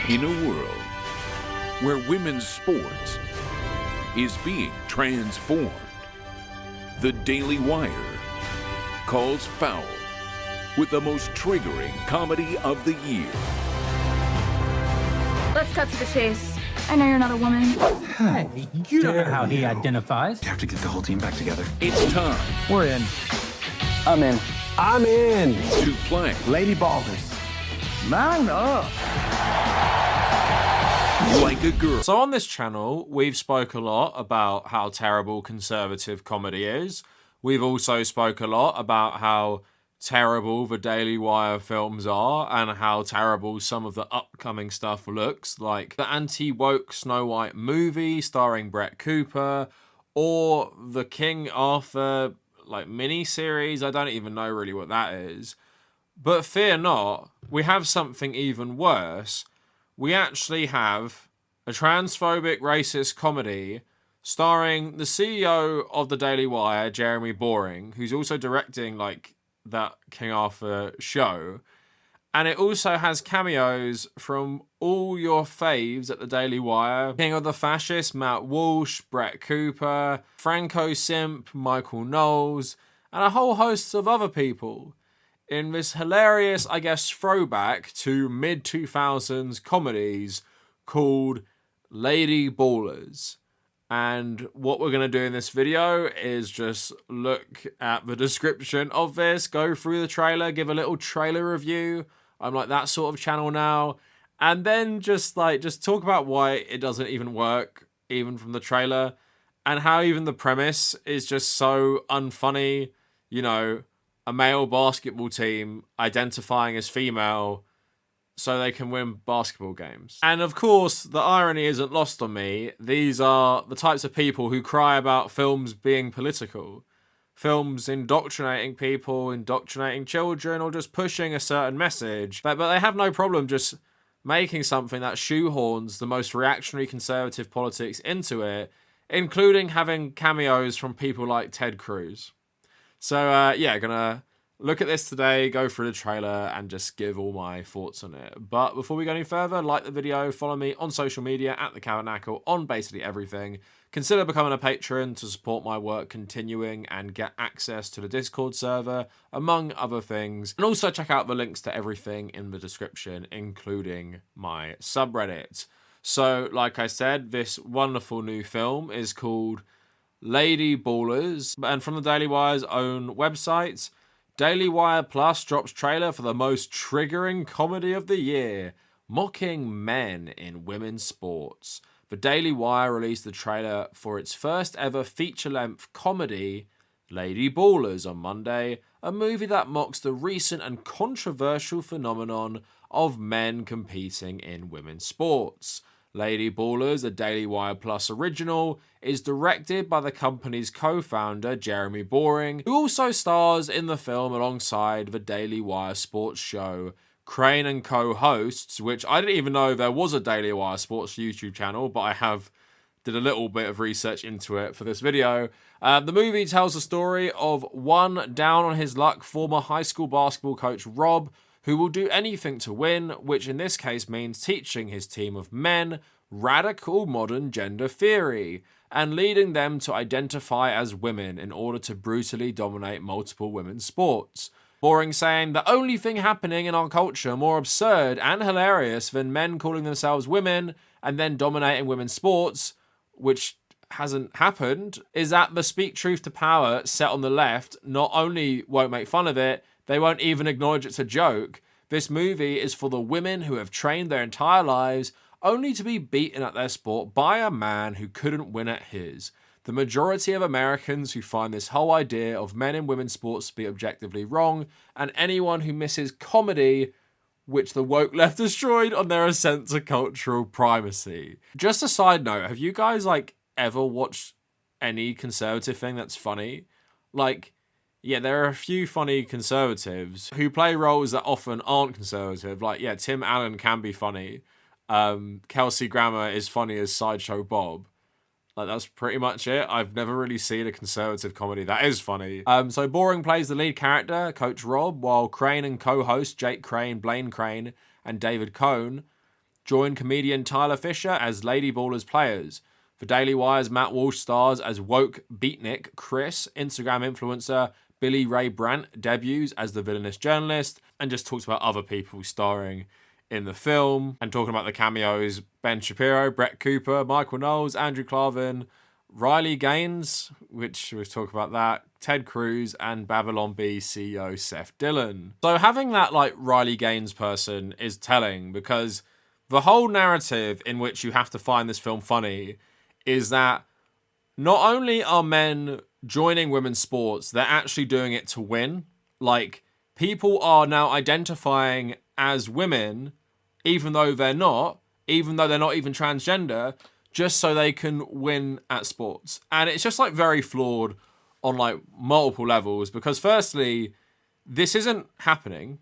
In a world where women's sports is being transformed, the Daily Wire calls foul with the most triggering comedy of the year. Let's cut to the chase. I know you're not a woman. Hey, you don't know how he identifies. You have to get the whole team back together. It's time We're in. I'm in. I'm in. to play Lady Ballers. Man up. like a girl. So on this channel, we've spoke a lot about how terrible conservative comedy is. We've also spoke a lot about how terrible the Daily Wire films are and how terrible some of the upcoming stuff looks, like the anti-woke Snow White movie starring Brett Cooper, or the King Arthur mini-series. I don't even know really what that is. But fear not, we have something even worse. We actually have a transphobic racist comedy starring the CEO of the Daily Wire, Jeremy Boring, who's also directing that King Arthur show. And it also has cameos from all your faves at the Daily Wire. King of the Fascists, Matt Walsh, Brett Cooper, Franco Simp, Michael Knowles, and a whole host of other people in this hilarious, I guess, throwback to mid-2000s comedies called Lady Ballers. And what we're going to do in this video is just look at the description of this, go through the trailer, give a little trailer review. I'm like that sort of channel now. And then just talk about why it doesn't even work, even from the trailer, and how even the premise is just so unfunny. You know, a male basketball team identifying as female so they can win basketball games. And of course, the irony isn't lost on me. These are the types of people who cry about films being political. Films indoctrinating people, indoctrinating children, or just pushing a certain message. But they have no problem just making something that shoehorns the most reactionary conservative politics into it, including having cameos from people like Ted Cruz. So yeah, gonna look at this today, go through the trailer, and just give all my thoughts on it. But before we go any further, like the video, follow me on social media at the Kavernacle on basically everything. Consider becoming a patron to support my work continuing and get access to the Discord server, among other things. And also check out the links to everything in the description, including my subreddit. So, like I said, this wonderful new film is called Lady Ballers, and from the Daily Wire's own website, Daily Wire Plus drops trailer for the most triggering comedy of the year, mocking men in women's sports. The Daily Wire released the trailer for its first ever feature-length comedy, Lady Ballers, on Monday, a movie that mocks the recent and controversial phenomenon of men competing in women's sports. Lady Ballers, a Daily Wire Plus original, is directed by the company's co-founder, Jeremy Boring, who also stars in the film alongside the Daily Wire sports show Crane and co-hosts, which I didn't even know there was a Daily Wire sports YouTube channel, but I did a little bit of research into it for this video. The movie tells the story of one down on his luck former high school basketball coach, Rob, who will do anything to win, which in this case means teaching his team of men radical modern gender theory and leading them to identify as women in order to brutally dominate multiple women's sports. Boring saying, the only thing happening in our culture more absurd and hilarious than men calling themselves women and then dominating women's sports, which hasn't happened, is that the speak truth to power set on the left not only won't make fun of it, they won't even acknowledge it's a joke. This movie is for the women who have trained their entire lives only to be beaten at their sport by a man who couldn't win at his. The majority of Americans who find this whole idea of men in women's sports to be objectively wrong, and anyone who misses comedy, which the woke left destroyed on their ascent to cultural primacy. Just a side note, have you guys ever watched any conservative thing that's funny? Yeah, there are a few funny conservatives who play roles that often aren't conservative. Tim Allen can be funny. Kelsey Grammer is funny as Sideshow Bob. That's pretty much it. I've never really seen a conservative comedy that is funny. So Boring plays the lead character, Coach Rob, while Crane and co-host Jake Crane, Blaine Crane, and David Cohn join comedian Tyler Fisher as Lady Ballers players. For Daily Wire's Matt Walsh stars as woke beatnik Chris. Instagram influencer Billy Ray Brandt debuts as the villainous journalist, and just talks about other people starring in the film. And talking about the cameos, Ben Shapiro, Brett Cooper, Michael Knowles, Andrew Clavin, Riley Gaines, which we've talked about that, Ted Cruz, and Babylon Bee CEO Seth Dillon. So having that like Riley Gaines person is telling, because the whole narrative in which you have to find this film funny is that not only are men joining women's sports, they're actually doing it to win. Like, people are now identifying as women, even though they're not even transgender, just so they can win at sports. And it's just like very flawed on like multiple levels, because firstly, this isn't happening.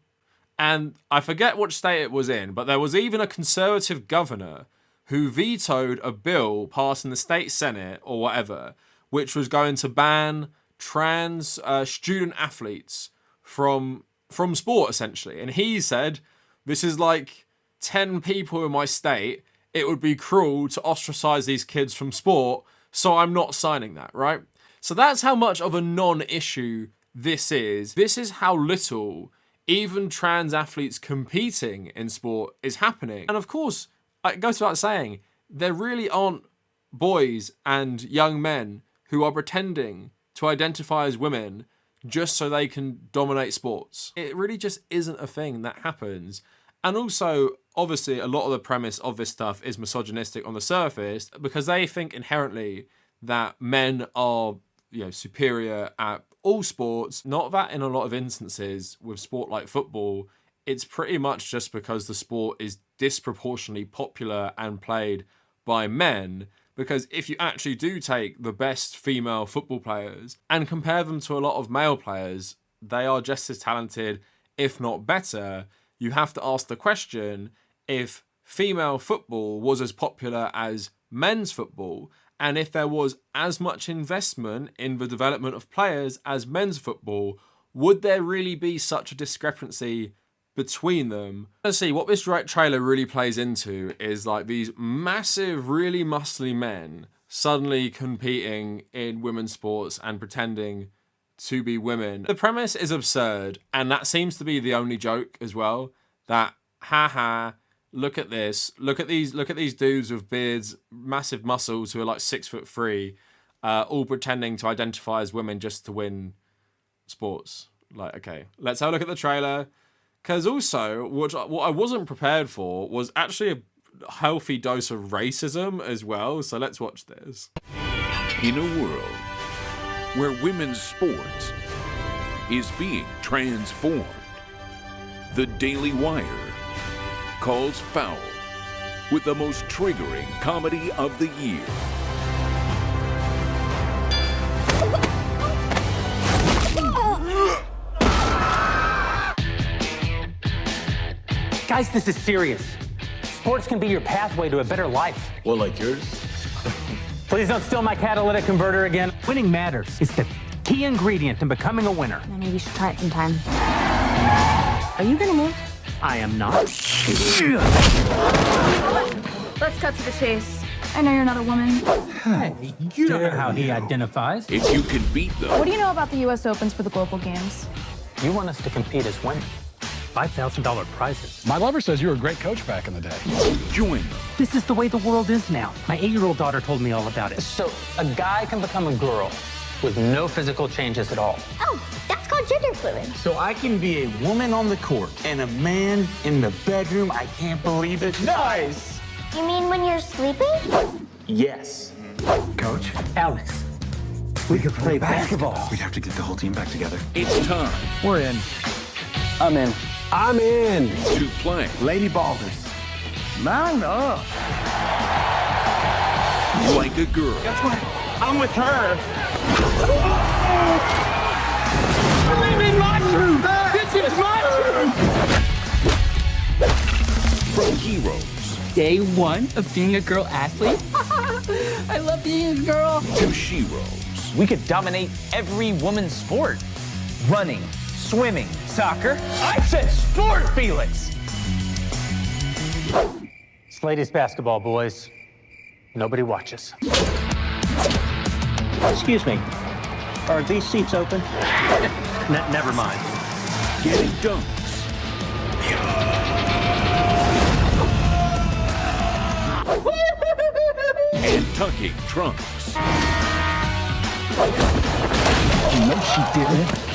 And I forget which state it was in, but there was even a conservative governor who vetoed a bill passed in the state senate or whatever, which was going to ban trans student athletes from sport, essentially. And he said, this is like 10 people in my state. It would be cruel to ostracize these kids from sport, so I'm not signing that, right? So that's how much of a non-issue this is. This is how little even trans athletes competing in sport is happening. And of course, it goes without saying, there really aren't boys and young men who are pretending to identify as women just so they can dominate sports. It really just isn't a thing that happens. And also, obviously, a lot of the premise of this stuff is misogynistic on the surface, because they think inherently that men are, superior at all sports. Not that in a lot of instances with sport like football, it's pretty much just because the sport is disproportionately popular and played by men. Because if you actually do take the best female football players and compare them to a lot of male players, they are just as talented, if not better. You have to ask the question, if female football was as popular as men's football, and if there was as much investment in the development of players as men's football, would there really be such a discrepancy between them? Let's see, what this trailer really plays into is like these massive, really muscly men suddenly competing in women's sports and pretending to be women. The premise is absurd, and that seems to be the only joke as well. That, haha, look at this, look at these dudes with beards, massive muscles who are like 6'3", all pretending to identify as women just to win sports. Like, okay, let's have a look at the trailer. Because also, what I wasn't prepared for was actually a healthy dose of racism as well. So let's watch this. In a world where women's sports is being transformed, the Daily Wire calls foul with the most triggering comedy of the year. Guys, this is serious. Sports can be your pathway to a better life. Well, like yours? Please don't steal my catalytic converter again. Winning matters. It's the key ingredient in becoming a winner. Maybe you should try it sometime. Are you gonna move? I am not. Let's cut to the chase. I know you're not a woman. Hey, you know how he identifies. If you can beat them, What do you know about the U.S. Opens for the Global Games? You want us to compete as women. $5,000 prizes. My lover says you were a great coach back in the day. join them. This is the way the world is now. My 8-year-old daughter told me all about it. So a guy can become a girl with no physical changes at all. Oh, that's called gender fluid. So I can be a woman on the court and a man in the bedroom. I can't believe it. Nice! You mean when you're sleeping? Yes. Coach, Alex, we could play basketball. We'd have to get the whole team back together. It's time we're in. I'm in. I'm in. to play Lady Ballers. Man up. like a girl. That's right. I'm with her. I'm in my truth. This is my truth. From heroes Day one of being a girl athlete. I love being a girl. to sheroes. We could dominate every woman's sport. Running, swimming, soccer. I said sport, Felix. It's ladies basketball, boys. Nobody watches. Excuse me. Are these seats open? Never mind. Getting dunks. And tucking trunks. No, she didn't.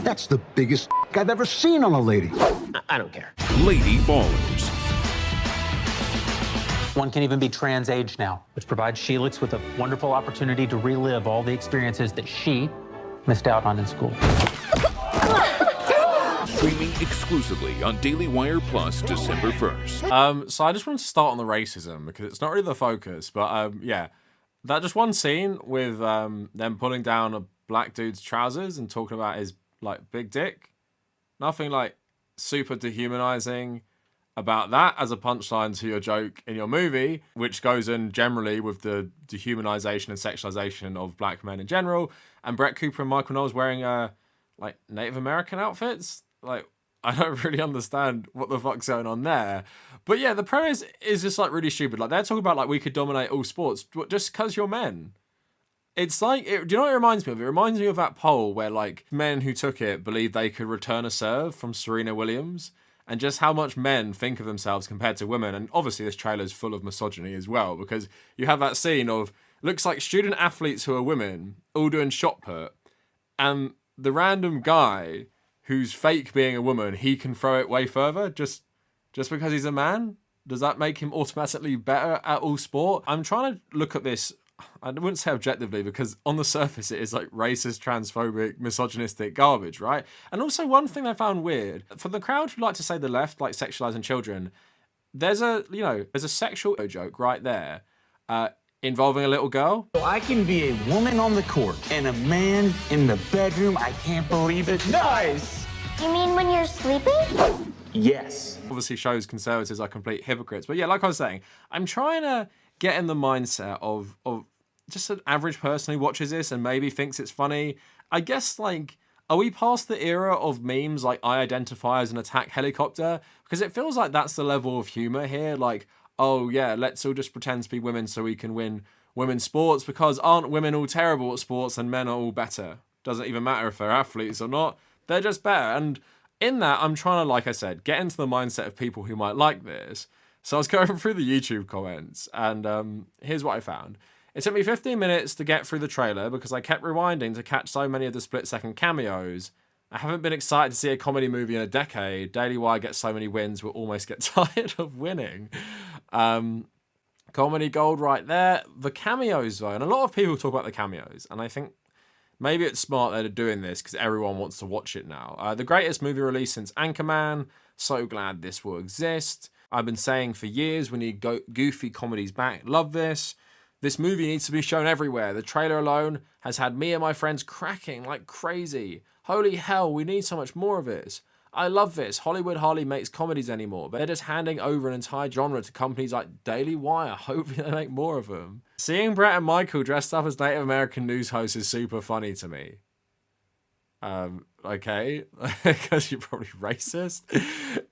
That's the biggest I've ever seen on a lady. I don't care. Lady ballers. One can even be trans age now, which provides Sheelix with a wonderful opportunity to relive all the experiences that she missed out on in school. Streaming exclusively on Daily Wire Plus December 1st. So I just wanted to start on the racism because it's not really the focus, but yeah, that just one scene with them pulling down a black dude's trousers and talking about his like big dick. Nothing like super dehumanizing about that as a punchline to your joke in your movie, which goes in generally with the dehumanization and sexualization of black men in general. And Brett Cooper and Michael Knowles wearing like Native American outfits. Like, I don't really understand what the fuck's going on there. But yeah, the premise is just like really stupid. Like they're talking about like we could dominate all sports just because you're men. It's like, do you know what it reminds me of? It reminds me of that poll where like men who took it believed they could return a serve from Serena Williams, and just how much men think of themselves compared to women. And obviously this trailer is full of misogyny as well, because you have that scene of, looks like student athletes who are women all doing shot put, and the random guy who's fake being a woman, he can throw it way further just because he's a man. Does that make him automatically better at all sport? I'm trying to look at this, I wouldn't say objectively, because on the surface it is like racist, transphobic, misogynistic garbage, right? And also one thing I found weird, for the crowd who like to say the left like sexualizing children, there's a sexual joke right there involving a little girl. So I can be a woman on the court and a man in the bedroom. I can't believe it. Nice! You mean when you're sleeping? Yes. Obviously shows conservatives are complete hypocrites. But yeah, like I was saying, I'm trying to get in the mindset of just an average person who watches this and maybe thinks it's funny. I guess, like, are we past the era of memes like I identify as an attack helicopter? Because it feels like that's the level of humor here. Like, oh yeah, let's all just pretend to be women so we can win women's sports, because aren't women all terrible at sports and men are all better? Doesn't even matter if they're athletes or not. They're just better. And in that, I'm trying to, like I said, get into the mindset of people who might like this. So I was going through the YouTube comments, and here's what I found. It took me 15 minutes to get through the trailer because I kept rewinding to catch so many of the split-second cameos. I haven't been excited to see a comedy movie in a decade. Daily Wire gets so many wins, we'll almost get tired of winning. Comedy gold right there. The cameos, though, and a lot of people talk about the cameos, and I think maybe it's smart that they're doing this because everyone wants to watch it now. The greatest movie release since Anchorman. So glad this will exist. I've been saying for years, we need goofy comedies back. Love this. This movie needs to be shown everywhere. The trailer alone has had me and my friends cracking like crazy. Holy hell, we need so much more of this. I love this. Hollywood hardly makes comedies anymore, but they're just handing over an entire genre to companies like Daily Wire. Hopefully they make more of them. Seeing Brett and Michael dressed up as Native American news hosts is super funny to me. Okay, because you're probably racist.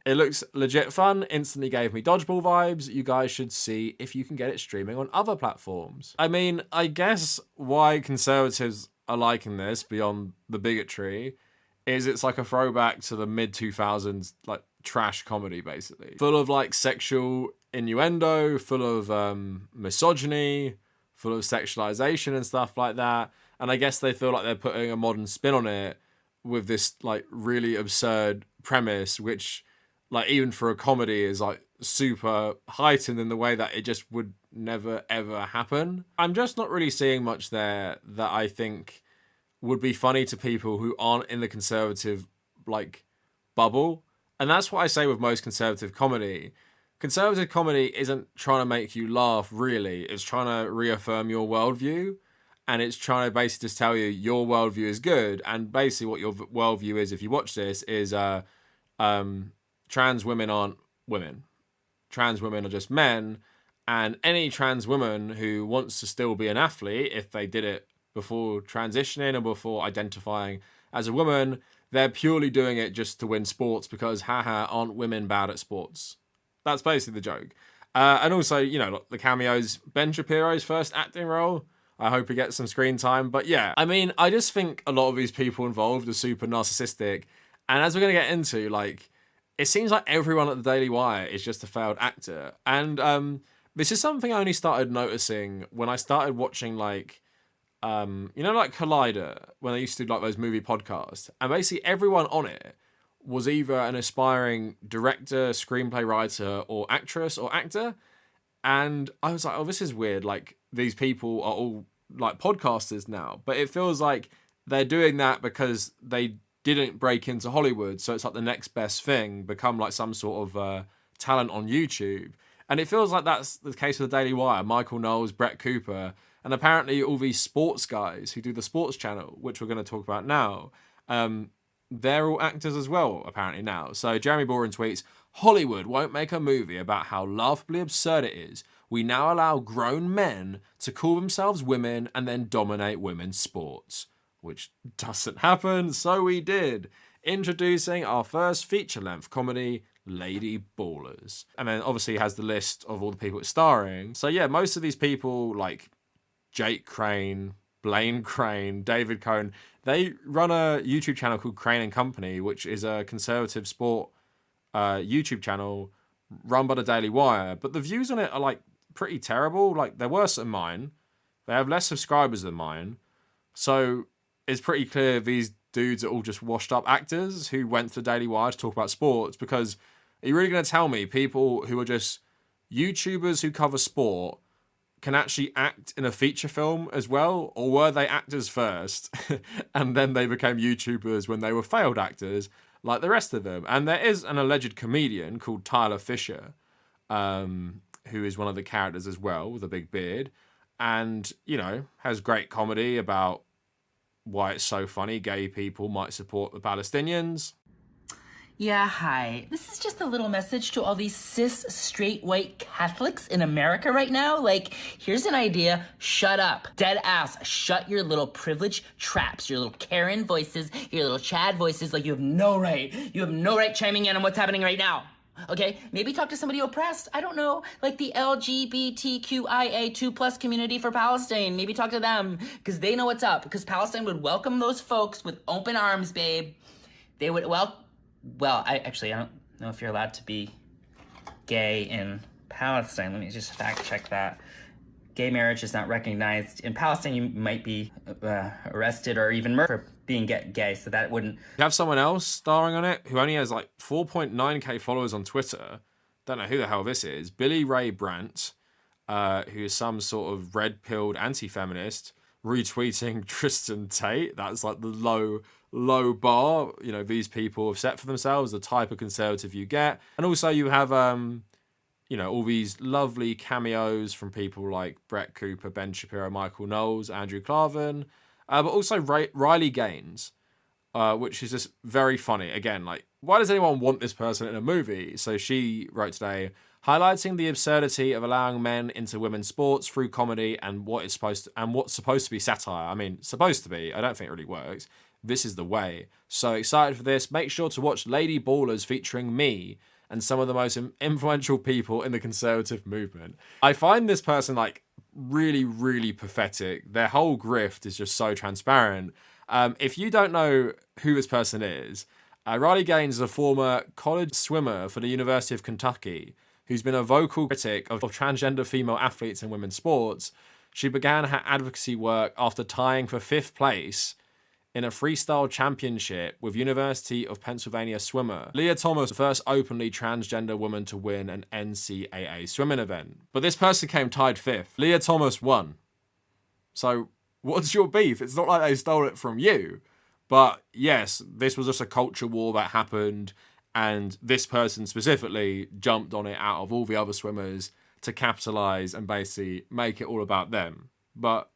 It looks legit fun, instantly gave me dodgeball vibes. You guys should see if you can get it streaming on other platforms. I mean, I guess why conservatives are liking this, beyond the bigotry, is it's like a throwback to the mid-2000s, like trash comedy, basically. Full of like sexual innuendo, full of misogyny, full of sexualization and stuff like that. And I guess they feel like they're putting a modern spin on it with this like really absurd premise, which like even for a comedy is like super heightened in the way that it just would never ever happen. I'm just not really seeing much there that I think would be funny to people who aren't in the conservative like bubble. And that's what I say with most conservative comedy. Conservative comedy isn't trying to make you laugh, really. It's trying to reaffirm your worldview. And it's trying to basically just tell you your worldview is good. And basically what your worldview is, if you watch this, is trans women aren't women. Trans women are just men. And any trans woman who wants to still be an athlete, if they did it before transitioning or before identifying as a woman, they're purely doing it just to win sports because, haha, aren't women bad at sports? That's basically the joke. And also, you know, the cameos, Ben Shapiro's first acting role. I hope he gets some screen time. But yeah, I mean, I just think a lot of these people involved are super narcissistic. And as we're going to get into, like, it seems like everyone at the Daily Wire is just a failed actor. And this is something I only started noticing when I started watching, like, you know, like Collider, when they used to do like those movie podcasts. And basically everyone on it was either an aspiring director, screenplay writer, or actress or actor. And I was like, oh, this is weird. Like, these people are all like podcasters now. But it feels like they're doing that because they didn't break into Hollywood. So it's like the next best thing, become like some sort of talent on YouTube. And it feels like that's the case with the Daily Wire. Michael Knowles, Brett Cooper, and apparently all these sports guys who do the sports channel, which we're going to talk about now, they're all actors as well, apparently now. So Jeremy Boren tweets, Hollywood won't make a movie about how laughably absurd it is. We now allow grown men to call themselves women and then dominate women's sports. Which doesn't happen, so we did. Introducing our first feature-length comedy, Lady Ballers. And then obviously it has the list of all the people it's starring. So yeah, most of these people, like Jake Crane, Blaine Crane, David Cohn, they run a YouTube channel called Crane and Company, which is a conservative sport YouTube channel run by the Daily Wire. But the views on it are like pretty terrible. Like, they're worse than mine. They have less subscribers than mine. So it's pretty clear these dudes are all just washed up actors who went to the Daily Wire to talk about sports. Because are you really going to tell me people who are just YouTubers who cover sport can actually act in a feature film as well? Or were they actors first and then they became YouTubers when they were failed actors like the rest of them? And there is an alleged comedian called Tyler Fisher, who is one of the characters as well, with a big beard, and, you know, has great comedy about why it's so funny gay people might support the Palestinians. Yeah, hi. This is just a little message to all these cis, straight, white Catholics in America right now. Like, here's an idea. Shut up. Dead ass. Shut your little privilege traps, your little Karen voices, your little Chad voices. Like, you have no right. You have no right chiming in on what's happening right now. Okay? Maybe talk to somebody oppressed. I don't know. Like the LGBTQIA2+ community for Palestine. Maybe talk to them, because they know what's up. Because Palestine would welcome those folks with open arms, babe. They would, well, I don't know if you're allowed to be gay in Palestine. Let me just fact check that. Gay marriage is not recognized. In Palestine, you might be arrested or even murdered for being gay, so that wouldn't... You have someone else starring on it who only has like 4.9k followers on Twitter. Don't know who the hell this is. Billy Ray Brandt, who is some sort of red-pilled anti-feminist, retweeting Tristan Tate. That's like the low bar, you know, these people have set for themselves, the type of conservative you get. And also you have, you know, all these lovely cameos from people like Brett Cooper, Ben Shapiro, Michael Knowles, Andrew Klavan, but also Riley Gaines, which is just very funny. Again, like, why does anyone want this person in a movie? So she wrote today, highlighting the absurdity of allowing men into women's sports through comedy and what's supposed to be satire. I mean, supposed to be. I don't think it really works. This is the way. So excited for this. Make sure to watch Lady Ballers featuring me and some of the most influential people in the conservative movement. I find this person like really, really pathetic. Their whole grift is just so transparent. If you don't know who this person is, Riley Gaines is a former college swimmer for the University of Kentucky who's been a vocal critic of transgender female athletes in women's sports. She began her advocacy work after tying for 5th place in a freestyle championship with University of Pennsylvania swimmer Leah Thomas, the first openly transgender woman to win an NCAA swimming event. But this person came tied 5th. Leah Thomas won. So what's your beef? It's not like they stole it from you. But yes, this was just a culture war that happened, and this person specifically jumped on it out of all the other swimmers to capitalize and basically make it all about them. But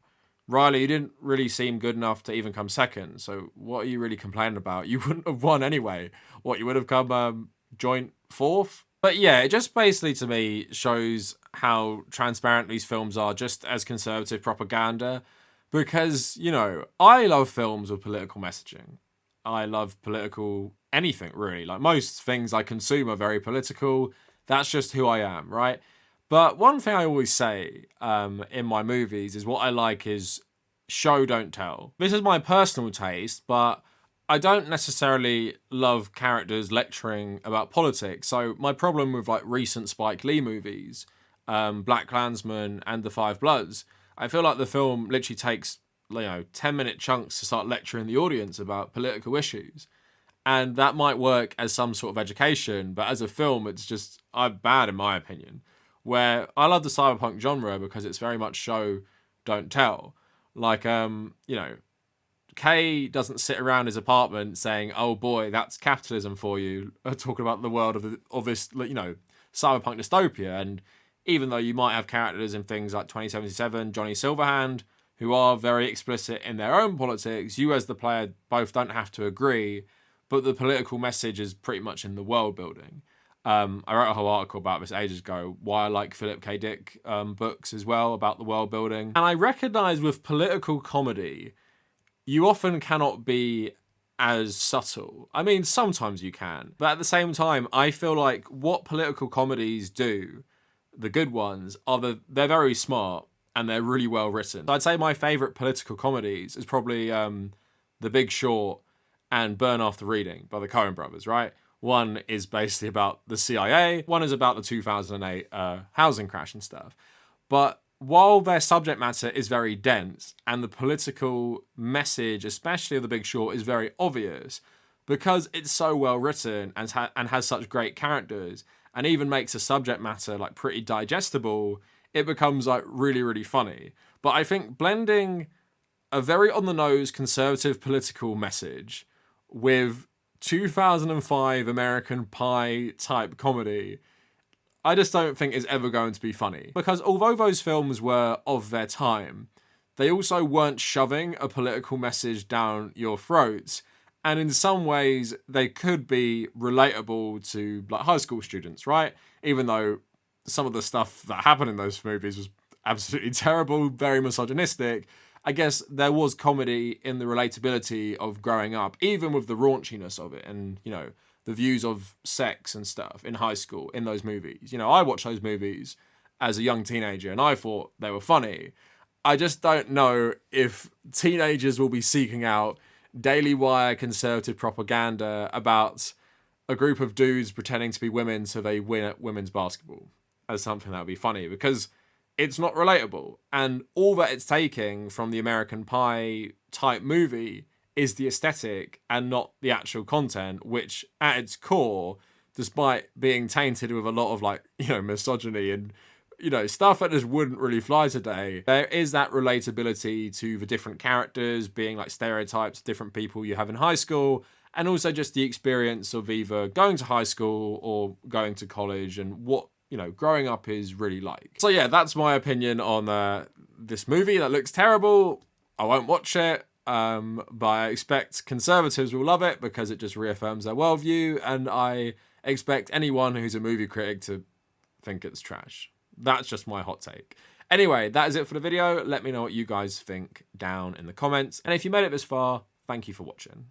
Riley, you didn't really seem good enough to even come second, so what are you really complaining about? You wouldn't have won anyway. What, you would have come joint 4th? But yeah, it just basically to me shows how transparent these films are just as conservative propaganda. Because, you know, I love films with political messaging. I love political anything, really. Like, most things I consume are very political. That's just who I am, right? But one thing I always say in my movies is what I like is show, don't tell. This is my personal taste, but I don't necessarily love characters lecturing about politics. So my problem with like recent Spike Lee movies, Black Klansman and The Five Bloods, I feel like the film literally takes 10-minute chunks to start lecturing the audience about political issues. And that might work as some sort of education, but as a film, it's just bad in my opinion. Where I love the cyberpunk genre because it's very much show, don't tell. Like, Kay doesn't sit around his apartment saying, "Oh boy, that's capitalism for you," talking about the world of this, cyberpunk dystopia. And even though you might have characters in things like 2077, Johnny Silverhand, who are very explicit in their own politics, you as the player both don't have to agree, but the political message is pretty much in the world building. I wrote a whole article about this ages ago, why I like Philip K. Dick books as well, about the world building. And I recognise with political comedy, you often cannot be as subtle. I mean, sometimes you can, but at the same time, I feel like what political comedies do, the good ones, they're very smart and they're really well written. So I'd say my favourite political comedies is probably The Big Short and Burn After Reading by the Coen brothers, right? One is basically about the CIA, one is about the 2008 housing crash and stuff. But while their subject matter is very dense and the political message, especially of The Big Short, is very obvious, because it's so well written and has such great characters and even makes the subject matter like pretty digestible, it becomes like really, really funny. But I think blending a very on-the-nose conservative political message with 2005 American Pie type comedy, I just don't think is ever going to be funny. Because although those films were of their time, they also weren't shoving a political message down your throats. And in some ways, they could be relatable to like high school students, right? Even though some of the stuff that happened in those movies was absolutely terrible, very misogynistic, I guess there was comedy in the relatability of growing up, even with the raunchiness of it and, the views of sex and stuff in high school in those movies. I watched those movies as a young teenager and I thought they were funny. I just don't know if teenagers will be seeking out Daily Wire conservative propaganda about a group of dudes pretending to be women so they win at women's basketball as something that would be funny, because it's not relatable. And all that it's taking from the American Pie type movie is the aesthetic and not the actual content, which at its core, despite being tainted with a lot of misogyny and, stuff that just wouldn't really fly today, there is that relatability to the different characters being like stereotypes of different people you have in high school, and also just the experience of either going to high school or going to college and what growing up is really like. So yeah, that's my opinion on this movie that looks terrible. I won't watch it, but I expect conservatives will love it because it just reaffirms their worldview, and I expect anyone who's a movie critic to think it's trash. That's just my hot take. Anyway, that is it for the video. Let me know what you guys think down in the comments. And if you made it this far, thank you for watching.